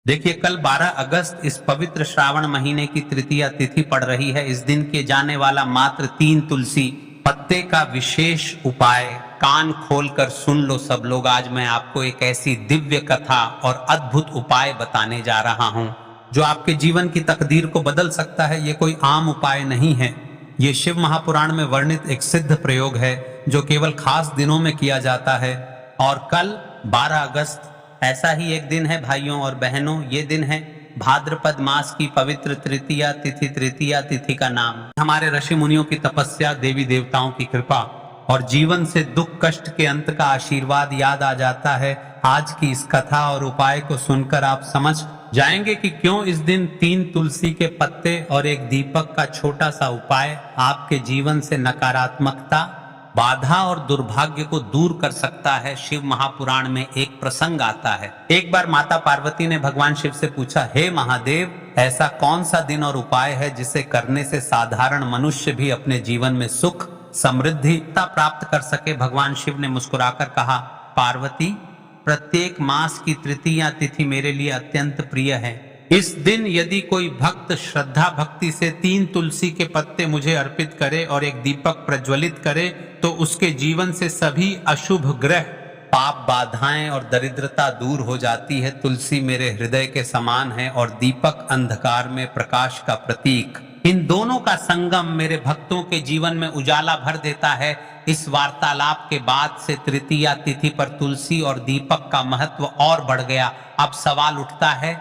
देखिए, कल 12 अगस्त इस पवित्र श्रावण महीने की तृतीया तिथि पड़ रही है। इस दिन किए जाने वाला मात्र 3 तुलसी पत्ते का विशेष उपाय कान खोलकर सुन लो सब लोग। आज मैं आपको एक ऐसी दिव्य कथा और अद्भुत उपाय बताने जा रहा हूं जो आपके जीवन की तकदीर को बदल सकता है। ये कोई आम उपाय नहीं है, ये शिव महापुराण में वर्णित एक सिद्ध प्रयोग है जो केवल खास दिनों में किया जाता है। और कल 12 अगस्त ऐसा ही एक दिन है भाइयों और बहनों। ये दिन है भाद्रपद मास की पवित्र तृतीया तिथि। तृतीया तिथि का नाम हमारे ऋषि मुनियों की तपस्या, देवी देवताओं की कृपा और जीवन से दुख कष्ट के अंत का आशीर्वाद याद आ जाता है। आज की इस कथा और उपाय को सुनकर आप समझ जाएंगे कि क्यों इस दिन 3 तुलसी के पत्ते और एक दीपक का छोटा सा उपाय आपके जीवन से नकारात्मकता, बाधा और दुर्भाग्य को दूर कर सकता है। शिव महापुराण में एक प्रसंग आता है। एक बार माता पार्वती ने भगवान शिव से पूछा, हे महादेव, ऐसा कौन सा दिन और उपाय है जिसे करने से साधारण मनुष्य भी अपने जीवन में सुख समृद्धि प्राप्त कर सके। भगवान शिव ने मुस्कुराकर कहा, पार्वती, प्रत्येक मास की तृतीया तिथि मेरे लिए अत्यंत प्रिय है। इस दिन यदि कोई भक्त श्रद्धा भक्ति से 3 तुलसी के पत्ते मुझे अर्पित करे और एक दीपक प्रज्वलित करे तो उसके जीवन से सभी अशुभ ग्रह, पाप, बाधाएं और दरिद्रता दूर हो जाती है। तुलसी मेरे हृदय के समान है और दीपक अंधकार में प्रकाश का प्रतीक। इन दोनों का संगम मेरे भक्तों के जीवन में उजाला भर देता है। इस वार्तालाप के बाद से तृतीया तिथि पर तुलसी और दीपक का महत्व और बढ़ गया। अब सवाल उठता है,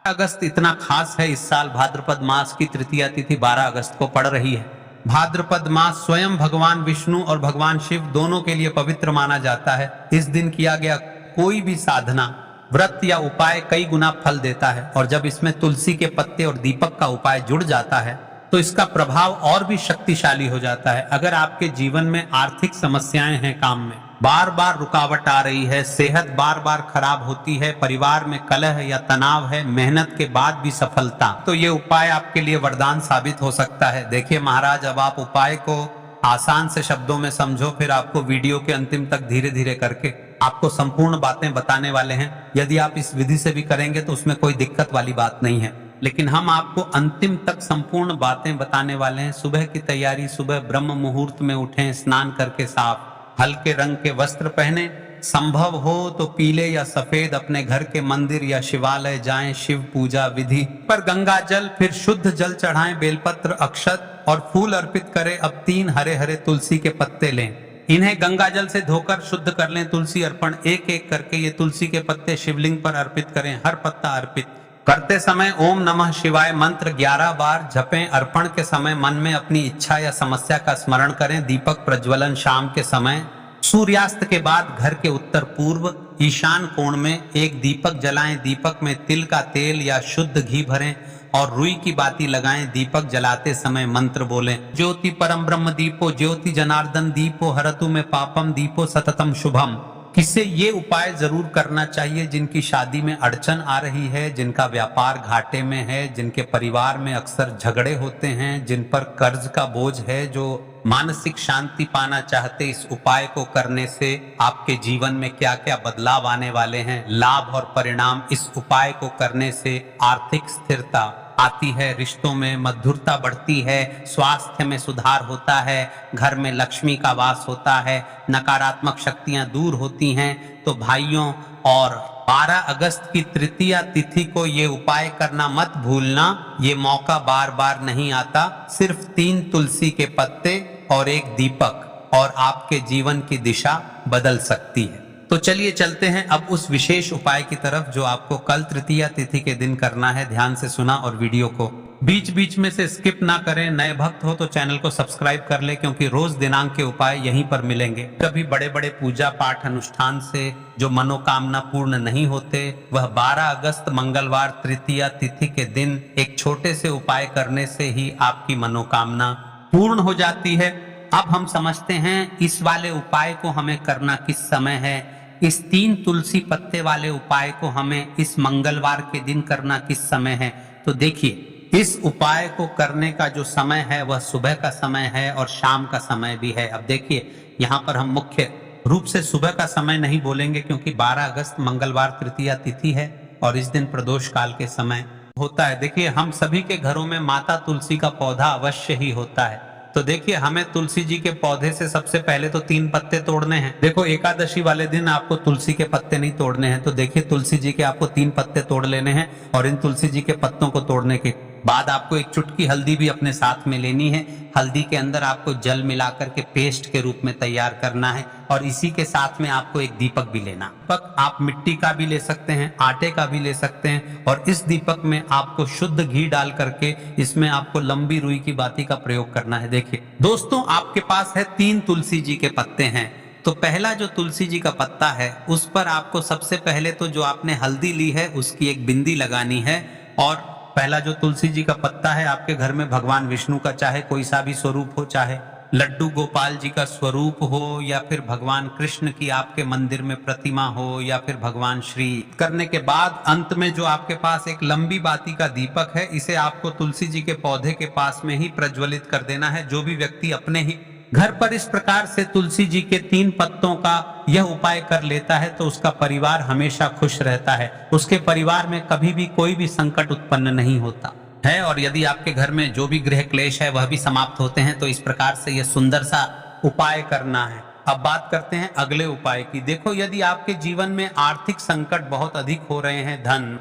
अगस्त इतना खास है? इस साल भाद्रपद मास की तृतीया तिथि 12 अगस्त को पड़ रही है। भाद्रपद मास स्वयं भगवान विष्णु और भगवान शिव दोनों के लिए पवित्र माना जाता है। इस दिन किया गया कोई भी साधना, व्रत या उपाय कई गुना फल देता है और जब इसमें तुलसी के पत्ते और दीपक का उपाय जुड़ जाता है तो इसका प्रभाव और भी शक्तिशाली हो जाता है। अगर आपके जीवन में आर्थिक समस्याएं हैं, काम में बार बार रुकावट आ रही है, सेहत बार बार खराब होती है, परिवार में कलह या तनाव है, मेहनत के बाद भी सफलता, तो ये उपाय आपके लिए वरदान साबित हो सकता है। देखिए महाराज, अब आप उपाय को आसान से शब्दों में समझो, फिर आपको वीडियो के अंतिम तक धीरे धीरे करके आपको संपूर्ण बातें बताने वाले हैं। यदि आप इस विधि से भी करेंगे तो उसमें कोई दिक्कत वाली बात नहीं है, लेकिन हम आपको अंतिम तक संपूर्ण बातें बताने वाले हैं। सुबह की तैयारी, सुबह ब्रह्म मुहूर्त में उठें, स्नान करके साफ हल्के रंग के वस्त्र पहने, संभव हो तो पीले या सफेद, अपने घर के मंदिर या शिवालय जाएं, शिव पूजा विधि पर गंगा जल, फिर शुद्ध जल चढ़ाएं, बेलपत्र, अक्षत और फूल अर्पित करें। अब 3 हरे हरे तुलसी के पत्ते लें, इन्हें गंगा जल से धोकर शुद्ध कर लें। तुलसी अर्पण एक एक करके ये तुलसी के पत्ते शिवलिंग पर अर्पित करें। हर पत्ता अर्पित करते समय ओम नमः शिवाय मंत्र 11 बार जपें। अर्पण के समय मन में अपनी इच्छा या समस्या का स्मरण करें। दीपक प्रज्वलन शाम के समय सूर्यास्त के बाद घर के उत्तर पूर्व ईशान कोण में एक दीपक जलाएं। दीपक में तिल का तेल या शुद्ध घी भरें और रुई की बाती लगाएं। दीपक जलाते समय मंत्र बोलें, ज्योति परम ब्रह्म दीपो ज्योति जनार्दन दीपो हरतु में पापम दीपो सततम शुभम। किसे ये उपाय जरूर करना चाहिए जिनकी शादी में अड़चन आ रही है, जिनका व्यापार घाटे में है, जिनके परिवार में अक्सर झगड़े होते हैं, जिन पर कर्ज का बोझ है, जो मानसिक शांति पाना चाहते। इस उपाय को करने से आपके जीवन में क्या क्या बदलाव आने वाले हैं, लाभ और परिणाम। इस उपाय को करने से आर्थिक स्थिरता आती है, रिश्तों में मधुरता बढ़ती है, स्वास्थ्य में सुधार होता है, घर में लक्ष्मी का वास होता है, नकारात्मक शक्तियां दूर होती हैं। तो भाइयों, और 12 अगस्त की तृतीया तिथि को ये उपाय करना मत भूलना। ये मौका बार बार नहीं आता। सिर्फ 3 तुलसी के पत्ते और एक दीपक और आपके जीवन की दिशा बदल सकती है। तो चलिए चलते हैं अब उस विशेष उपाय की तरफ जो आपको कल तृतीया तिथि के दिन करना है। ध्यान से सुना और वीडियो को बीच बीच में से स्किप ना करें। नए भक्त हो तो चैनल को सब्सक्राइब कर ले, क्योंकि रोज दिनांक के उपाय यहीं पर मिलेंगे। कभी बड़े बड़े पूजा पाठ अनुष्ठान से जो मनोकामना पूर्ण नहीं होते, वह 12 अगस्त मंगलवार तृतीया तिथि के दिन एक छोटे से उपाय करने से ही आपकी मनोकामना पूर्ण हो जाती है। अब हम समझते हैं इस वाले उपाय को हमें करना किस समय है। इस 3 तुलसी पत्ते वाले उपाय को हमें इस मंगलवार के दिन करना किस समय है। तो देखिए, इस उपाय को करने का जो समय है वह सुबह का समय है और शाम का समय भी है। अब देखिए, यहाँ पर हम मुख्य रूप से सुबह का समय नहीं बोलेंगे क्योंकि 12 अगस्त मंगलवार तृतीया तिथि है। और इस दिन प्रदोष काल के समय होता है। देखिए हम सभी के घरों में माता तुलसी का पौधा अवश्य ही होता है। तो देखिए हमें तुलसी जी के पौधे से सबसे पहले तो 3 पत्ते तोड़ने हैं। देखो एकादशी वाले दिन आपको तुलसी के पत्ते नहीं तोड़ने हैं। तो देखिए तुलसी जी के आपको 3 पत्ते तोड़ लेने हैं और इन तुलसी जी के पत्तों को तोड़ने के बाद आपको एक चुटकी हल्दी भी अपने साथ में लेनी है। हल्दी के अंदर आपको जल मिलाकर के पेस्ट के रूप में तैयार करना है और इसी के साथ में आपको एक दीपक भी लेना। दीपक आप मिट्टी का भी ले सकते हैं, आटे का भी ले सकते हैं और इस दीपक में आपको शुद्ध घी डाल करके इसमें आपको लंबी रुई की बाती का प्रयोग करना है। देखिए दोस्तों आपके पास है 3 तुलसी जी के पत्ते हैं। तो पहला जो तुलसी जी का पत्ता है उस पर आपको सबसे पहले तो जो आपने हल्दी ली है उसकी एक बिंदी लगानी है। और पहला जो तुलसी जी का पत्ता है आपके घर में भगवान विष्णु का चाहे कोई सा भी स्वरूप हो, चाहे लड्डू गोपाल जी का स्वरूप हो या फिर भगवान कृष्ण की आपके मंदिर में प्रतिमा हो या फिर भगवान श्री, करने के बाद अंत में जो आपके पास एक लंबी बाती का दीपक है इसे आपको तुलसी जी के पौधे के पास में ही प्रज्वलित कर देना है। जो भी व्यक्ति अपने ही घर पर इस प्रकार से तुलसी जी के 3 पत्तों का यह उपाय कर लेता है तो उसका परिवार हमेशा खुश रहता है, उसके परिवार में कभी भी कोई भी संकट उत्पन्न नहीं होता है और यदि आपके घर में जो भी गृह क्लेश है वह भी समाप्त होते हैं। तो इस प्रकार से यह सुंदर सा उपाय करना है। अब बात करते हैं अगले उपाय की। देखो यदि आपके जीवन में आर्थिक संकट बहुत अधिक हो रहे हैं, धन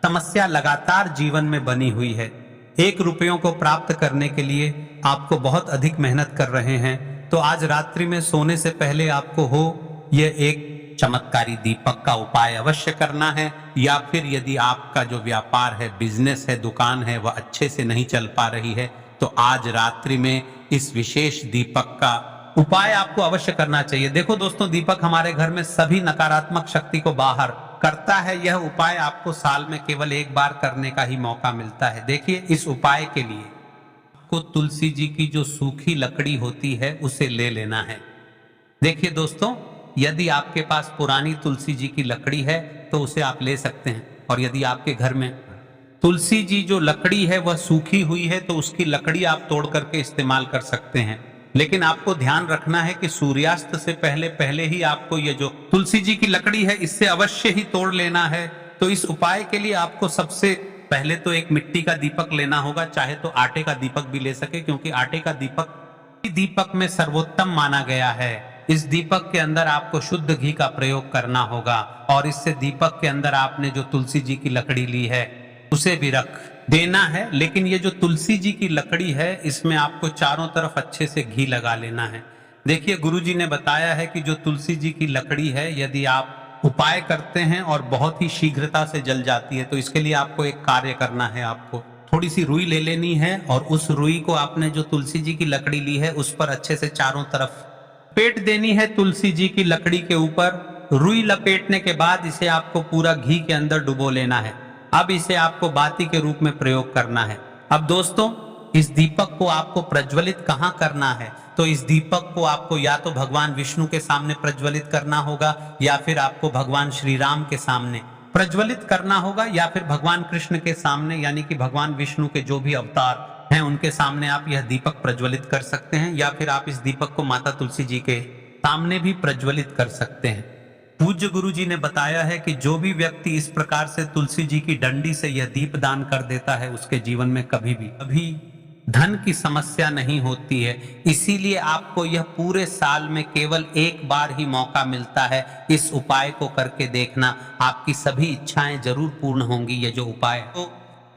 समस्या लगातार जीवन में बनी हुई है, 1 रुपयों को प्राप्त करने के लिए आपको बहुत अधिक मेहनत कर रहे हैं, तो आज रात्रि में सोने से पहले आपको हो यह एक चमत्कारी दीपक का उपाय अवश्य करना है। या फिर यदि आपका जो व्यापार है, बिजनेस है, दुकान है वह अच्छे से नहीं चल पा रही है तो आज रात्रि में इस विशेष दीपक का उपाय आपको अवश्य करना चाहिए। देखो दोस्तों दीपक हमारे घर में सभी नकारात्मक शक्ति को बाहर करता है। यह उपाय आपको साल में केवल 1 बार करने का ही मौका मिलता है। देखिए इस उपाय के लिए आपको तुलसी जी की जो सूखी लकड़ी होती है उसे ले लेना है। देखिए दोस्तों यदि आपके पास पुरानी तुलसी जी की लकड़ी है तो उसे आप ले सकते हैं और यदि आपके घर में तुलसी जी जो लकड़ी है वह सूखी हुई है तो उसकी लकड़ी आप तोड़ करके इस्तेमाल कर सकते हैं। लेकिन आपको ध्यान रखना है कि सूर्यास्त से पहले ही आपको ये जो तुलसी जी की लकड़ी है इससे अवश्य ही तोड़ लेना है। तो इस उपाय के लिए आपको सबसे पहले तो एक मिट्टी का दीपक लेना होगा, चाहे तो आटे का दीपक भी ले सके क्योंकि आटे का दीपक में सर्वोत्तम माना गया है। इस दीपक के अंदर आपको शुद्ध घी का प्रयोग करना होगा और इससे दीपक के अंदर आपने जो तुलसी जी की लकड़ी ली है उसे भी रख देना है। लेकिन ये जो तुलसी जी की लकड़ी है इसमें आपको चारों तरफ अच्छे से घी लगा लेना है। देखिए गुरुजी ने बताया है कि जो तुलसी जी की लकड़ी है यदि आप उपाय करते हैं और बहुत ही शीघ्रता से जल जाती है तो इसके लिए आपको एक कार्य करना है। आपको थोड़ी सी रुई ले लेनी है और उस रुई को आपने जो तुलसी जी की लकड़ी ली है उस पर अच्छे से चारों तरफ लपेट देनी है। तुलसी जी की लकड़ी के ऊपर रुई लपेटने के बाद इसे आपको पूरा घी के अंदर डुबो लेना है। अब इसे आपको बाती के रूप में प्रयोग करना है। अब दोस्तों इस दीपक को आपको प्रज्वलित कहाँ करना है? तो इस दीपक को आपको या तो भगवान विष्णु के सामने प्रज्वलित करना होगा या फिर आपको भगवान श्री राम के सामने प्रज्वलित करना होगा या फिर भगवान कृष्ण के सामने यानी कि भगवान विष्णु के जो भी अवतार हैं उनके सामने आप यह दीपक प्रज्वलित कर सकते हैं या फिर आप इस दीपक को माता तुलसी जी के सामने भी प्रज्वलित कर सकते हैं। पूज्य गुरु जी ने बताया है कि जो भी व्यक्ति इस प्रकार से तुलसी जी की डंडी से यह दीप दान कर देता है उसके जीवन में कभी धन की समस्या नहीं होती है। इसीलिए आपको यह पूरे साल में केवल 1 बार ही मौका मिलता है। इस उपाय को करके देखना, आपकी सभी इच्छाएं जरूर पूर्ण होंगी। यह जो उपाय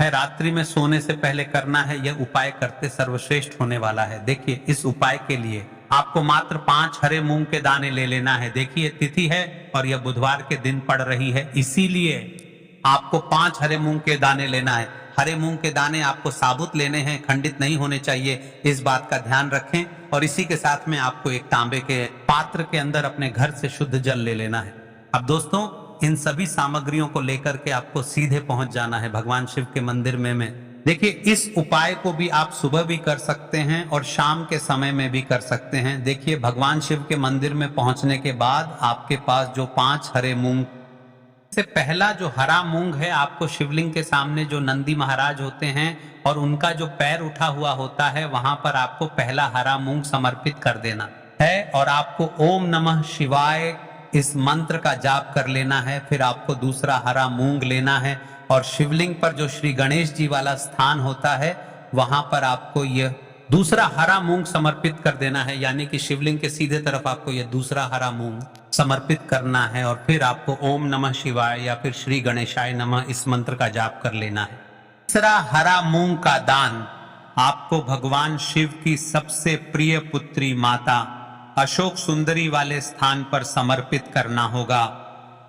है रात्रि में सोने से पहले करना है, यह उपाय करते सर्वश्रेष्ठ होने वाला है। देखिए इस उपाय के लिए आपको मात्र 5 हरे मूंग के दाने ले लेना है। देखिए तिथि है और यह बुधवार के दिन पड़ रही है, इसीलिए आपको 5 हरे मूंग के दाने लेना है। हरे मूंग के दाने आपको साबुत लेने हैं, खंडित नहीं होने चाहिए, इस बात का ध्यान रखें। और इसी के साथ में आपको एक तांबे के पात्र के अंदर अपने घर से शुद्ध जल ले लेना है। अब दोस्तों इन सभी सामग्रियों को लेकर के आपको सीधे पहुंच जाना है भगवान शिव के मंदिर में। देखिए इस उपाय को भी आप सुबह भी कर सकते हैं और शाम के समय में भी कर सकते हैं। देखिए भगवान शिव के मंदिर में पहुंचने के बाद आपके पास जो 5 हरे मूंग से पहला जो हरा मूंग है, आपको शिवलिंग के सामने जो नंदी महाराज होते हैं और उनका जो पैर उठा हुआ होता है वहां पर आपको पहला हरा मूंग समर्पित कर देना है और आपको ओम नमः शिवाय इस मंत्र का जाप कर लेना है। फिर आपको दूसरा हरा मूंग लेना है और शिवलिंग पर जो श्री गणेश जी वाला स्थान होता है वहां पर आपको यह दूसरा हरा मूंग समर्पित कर देना है, यानी कि शिवलिंग के सीधे तरफ आपको यह दूसरा हरा मूंग समर्पित करना है। और फिर आपको ओम नमः शिवाय या फिर श्री गणेशाय नमः इस मंत्र का जाप कर लेना है। तीसरा हरा मूंग का दान आपको भगवान शिव की सबसे प्रिय पुत्री माता अशोक सुंदरी वाले स्थान पर समर्पित करना होगा।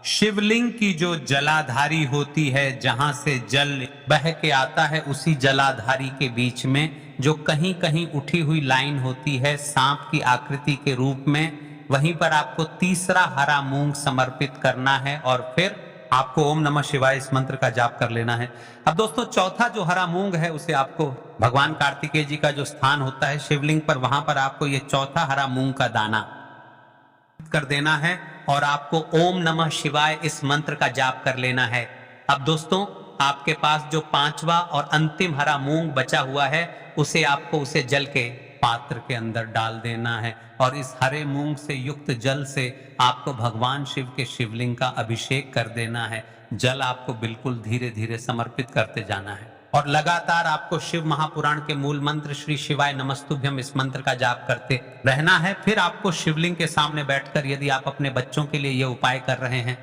शिवलिंग की जो जलाधारी होती है, जहां से जल बह के आता है, उसी जलाधारी के बीच में जो कहीं कहीं उठी हुई लाइन होती है सांप की आकृति के रूप में, वहीं पर आपको तीसरा हरा मूंग समर्पित करना है और फिर आपको ओम नमः शिवाय इस मंत्र का जाप कर लेना है। अब दोस्तों चौथा जो हरा मूंग है उसे आपको भगवान कार्तिकेय जी का जो स्थान होता है शिवलिंग पर, वहां पर आपको ये चौथा हरा मूंग का दाना कर देना है और आपको ओम नमः शिवाय इस मंत्र का जाप कर लेना है। अब दोस्तों आपके पास जो पांचवा और अंतिम हरा मूंग बचा हुआ है उसे आपको उसे जल के पात्र के अंदर डाल देना है और इस हरे मूंग से युक्त जल से आपको भगवान शिव के शिवलिंग का अभिषेक कर देना है। जल आपको बिल्कुल धीरे धीरे समर्पित करते जाना है और लगातार आपको शिव महापुराण के मूल मंत्र श्री शिवाय नमस्तुभ्यम इस मंत्र का जाप करते रहना है। फिर आपको शिवलिंग के सामने बैठकर, यदि आप अपने बच्चों के लिए यह उपाय कर रहे हैं,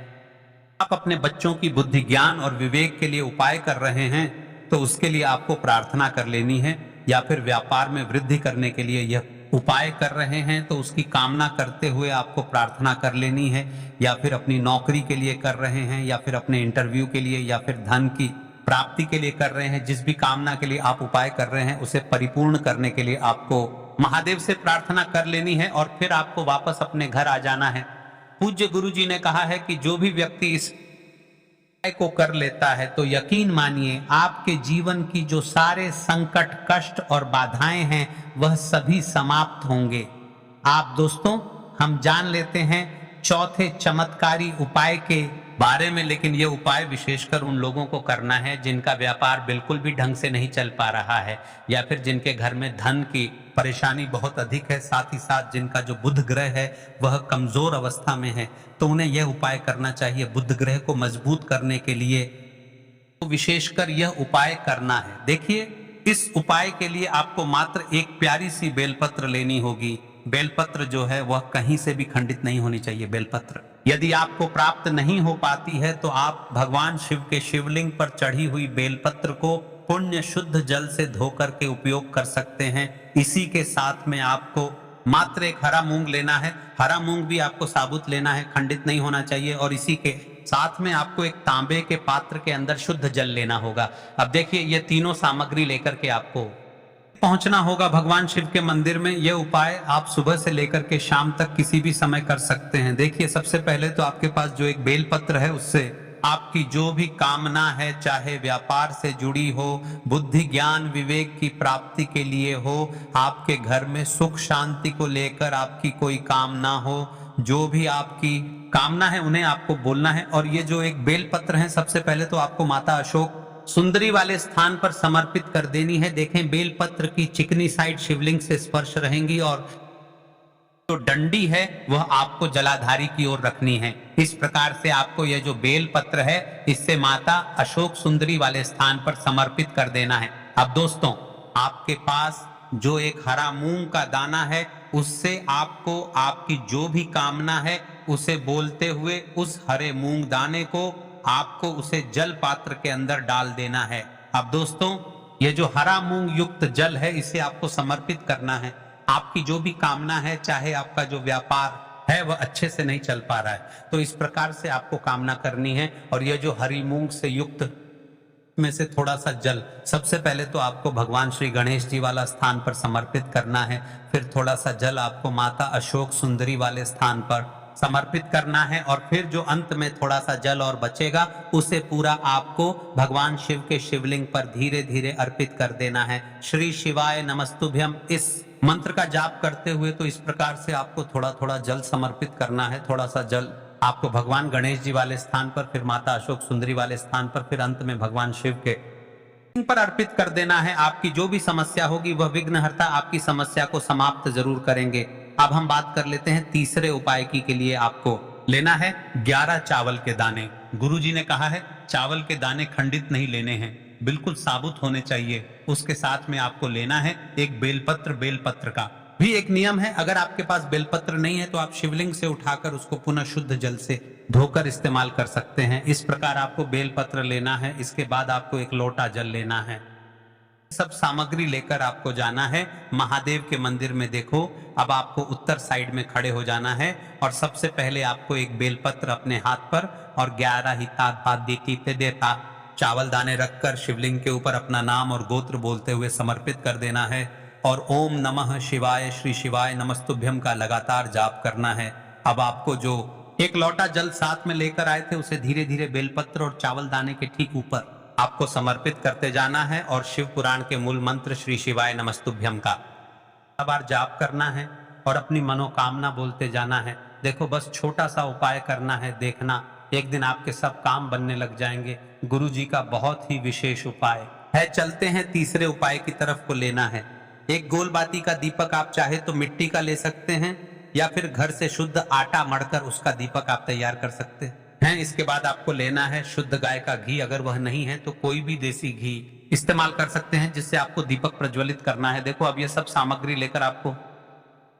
आप अपने बच्चों की बुद्धि ज्ञान और विवेक के लिए उपाय कर रहे हैं, तो उसके लिए आपको प्रार्थना कर लेनी है। या फिर व्यापार में वृद्धि करने के लिए यह उपाय कर रहे हैं तो उसकी कामना करते हुए आपको प्रार्थना कर लेनी है। या फिर अपनी नौकरी के लिए कर रहे हैं, या फिर अपने इंटरव्यू के लिए, या फिर धन की प्राप्ति के लिए कर रहे हैं, जिस भी कामना के लिए आप उपाय कर रहे हैं उसे परिपूर्ण करने के लिए आपको महादेव से प्रार्थना कर लेनी है और फिर आपको वापस अपने घर आ जाना है। पूज्य गुरु जी ने कहा है कि जो भी व्यक्ति इस को कर लेता है तो यकीन मानिए आपके जीवन की जो सारे संकट, कष्ट और बाधाएं हैं वह सभी समाप्त होंगे। आप दोस्तों हम जान लेते हैं चौथे चमत्कारी उपाय के बारे में, लेकिन यह उपाय विशेषकर उन लोगों को करना है जिनका व्यापार बिल्कुल भी ढंग से नहीं चल पा रहा है, या फिर जिनके घर में धन की परेशानी बहुत अधिक है, साथ ही साथ जिनका जो बुध ग्रह है वह कमजोर अवस्था में है, तो उन्हें यह उपाय करना चाहिए। बुध ग्रह को मजबूत करने के लिए तो विशेषकर यह उपाय करना है। देखिए इस उपाय के लिए आपको मात्र एक प्यारी सी बेलपत्र लेनी होगी। बेलपत्र जो है वह कहीं से भी खंडित नहीं होनी चाहिए। बेलपत्र यदि आपको प्राप्त नहीं हो पाती है तो आप भगवान शिव के शिवलिंग पर चढ़ी हुई बेलपत्र को पुण्य शुद्ध जल से धोकर के उपयोग कर सकते हैं। इसी के साथ में आपको मात्र एक हरा मूंग लेना है। हरा मूंग भी आपको साबुत लेना है, खंडित नहीं होना चाहिए। और इसी के साथ में आपको एक तांबे के पात्र के अंदर शुद्ध जल लेना होगा। अब देखिए ये तीनों सामग्री लेकर के आपको पहुंचना होगा भगवान शिव के मंदिर में। यह उपाय आप सुबह से लेकर के शाम तक किसी भी समय कर सकते हैं। देखिए सबसे पहले तो आपके पास जो एक बेलपत्र है उससे आपकी जो भी कामना है, चाहे व्यापार से जुड़ी हो, बुद्धि ज्ञान विवेक की प्राप्ति के लिए हो, आपके घर में सुख शांति को लेकर आपकी कोई कामना हो, जो भी आपकी कामना है उन्हें आपको बोलना है। और ये जो एक बेलपत्र है सबसे पहले तो आपको माता अशोक सुंदरी वाले स्थान पर समर्पित कर देनी है। देखें बेलपत्र की चिकनी साइड शिवलिंग से स्पर्श रहेंगी और जो डंडी है वह आपको जलाधारी की ओर रखनी है। इस प्रकार से आपको यह जो बेलपत्र है इससे माता अशोक सुंदरी वाले स्थान पर समर्पित कर देना है। अब दोस्तों आपके पास जो एक हरा मूंग का दाना है उससे आपको आपकी जो भी कामना है उसे बोलते हुए उस हरे मूंग दाने को आपको उसे जल पात्र के अंदर डाल देना है। अब दोस्तों ये जो हरा मूंग युक्त जल है इसे आपको समर्पित करना है। आपकी जो भी कामना है, चाहे आपका जो व्यापार है वह अच्छे से नहीं चल पा रहा है तो इस प्रकार से आपको कामना करनी है। और यह जो हरी मूंग से युक्त में से थोड़ा सा जल सबसे पहले तो आपको भगवान श्री गणेश जी वाला स्थान पर समर्पित करना है। फिर थोड़ा सा जल आपको माता अशोक सुंदरी वाले स्थान पर समर्पित करना है और फिर जो अंत में थोड़ा सा जल और बचेगा उसे पूरा आपको भगवान शिव के शिवलिंग पर धीरे धीरे अर्पित कर देना है। श्री शिवाय नमस्तुभ्यम इस मंत्र का जाप करते हुए तो इस प्रकार से आपको थोड़ा थोड़ा जल समर्पित करना है। थोड़ा सा जल आपको भगवान गणेश जी वाले स्थान पर, फिर माता अशोक सुंदरी वाले स्थान पर, फिर अंत में भगवान शिव के पर अर्पित कर देना है। आपकी जो भी समस्या होगी वह विघ्नहर्ता आपकी समस्या को समाप्त जरूर करेंगे। अब हम बात कर लेते हैं तीसरे उपाय की के लिए आपको लेना है 11 चावल के दाने। गुरुजी ने कहा है चावल के दाने खंडित नहीं लेने हैं, बिल्कुल साबुत होने चाहिए। उसके साथ में आपको लेना है एक बेलपत्र। बेलपत्र का भी एक नियम है, अगर आपके पास बेलपत्र नहीं है तो आप शिवलिंग से उठाकर उसको पुनः शुद्ध जल से धोकर इस्तेमाल कर सकते हैं। इस प्रकार आपको बेलपत्र लेना है। इसके बाद आपको एक लोटा जल लेना है। सब सामग्री लेकर आपको जाना है महादेव के मंदिर में। देखो अब आपको उत्तर साइड में खड़े हो जाना है और सबसे पहले आपको एक बेलपत्र अपने हाथ पर और 11 ही देता चावल दाने रखकर शिवलिंग के ऊपर अपना नाम और गोत्र बोलते हुए समर्पित कर देना है और ओम नमः शिवाय श्री शिवाय नमस्तुभ्यम का लगातार जाप करना है। अब आपको जो एक लोटा जल साथ में लेकर आए थे उसे धीरे धीरे बेलपत्र और चावल दाने के ठीक ऊपर आपको समर्पित करते जाना है और शिव पुराण के मूल मंत्र श्री शिवाय नमस्तुभ्यम का बार जाप करना है और अपनी मनोकामना बोलते जाना है। देखो बस छोटा सा उपाय करना है, देखना एक दिन आपके सब काम बनने लग जाएंगे। गुरु जी का बहुत ही विशेष उपाय है। चलते हैं तीसरे उपाय की तरफ को लेना है। एक गोलबाती का दीपक आप चाहे तो मिट्टी का ले सकते हैं या फिर घर से शुद्ध आटा मढ़कर उसका दीपक आप तैयार कर सकते हैं। इसके बाद आपको लेना है शुद्ध गाय का घी, अगर वह नहीं है तो कोई भी देसी घी इस्तेमाल कर सकते हैं जिससे आपको दीपक प्रज्वलित करना है। देखो अब ये सब सामग्री लेकर आपको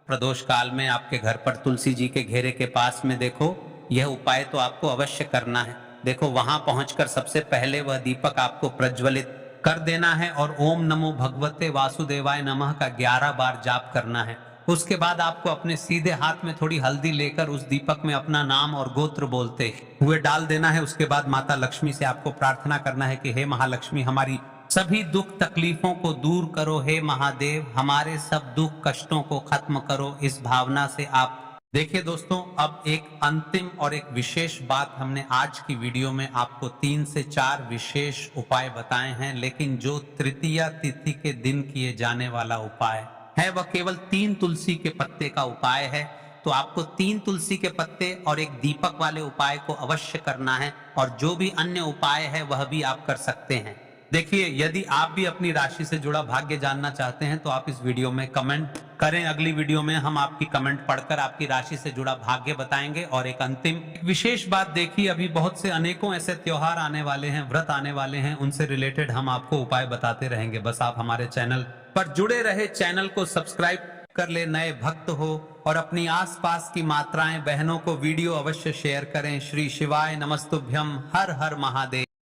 प्रदोष काल में आपके घर पर तुलसी जी के घेरे के पास में देखो यह उपाय तो आपको अवश्य करना है। देखो वहां पहुंचकर सबसे पहले वह दीपक आपको प्रज्वलित कर देना है और ओम नमो भगवते वासुदेवाय नमः का 11 बार जाप करना है। उसके बाद आपको अपने सीधे हाथ में थोड़ी हल्दी लेकर उस दीपक में अपना नाम और गोत्र बोलते हुए डाल देना है। उसके बाद माता लक्ष्मी से आपको प्रार्थना करना है कि हे महालक्ष्मी हमारी सभी दुख तकलीफों को दूर करो, हे महादेव हमारे सब दुख कष्टों को खत्म करो। इस भावना से आप देखिए दोस्तों, अब एक अंतिम और एक विशेष बात हमने आज की वीडियो में आपको 3 से 4 विशेष उपाय बताए हैं, लेकिन जो तृतीया तिथि के दिन किए जाने वाला उपाय है वह केवल 3 तुलसी के पत्ते का उपाय है। तो आपको 3 तुलसी के पत्ते और एक दीपक वाले उपाय को अवश्य करना है और जो भी अन्य उपाय है वह भी आप कर सकते हैं। देखिए यदि आप भी अपनी राशि से जुड़ा भाग्य जानना चाहते हैं तो आप इस वीडियो में कमेंट करें। अगली वीडियो में हम आपकी कमेंट पढ़कर आपकी राशि से जुड़ा भाग्य बताएंगे। और एक अंतिम विशेष बात देखिए, अभी बहुत से अनेकों ऐसे त्योहार आने वाले हैं, व्रत आने वाले हैं, उनसे रिलेटेड हम आपको उपाय बताते रहेंगे। बस आप हमारे चैनल पर जुड़े रहे, चैनल को सब्सक्राइब कर ले, नए भक्त हो और अपनी आसपास की मात्राएं बहनों को वीडियो अवश्य शेयर करें। श्री शिवाय नमस्तुभ्यम। हर हर महादेव।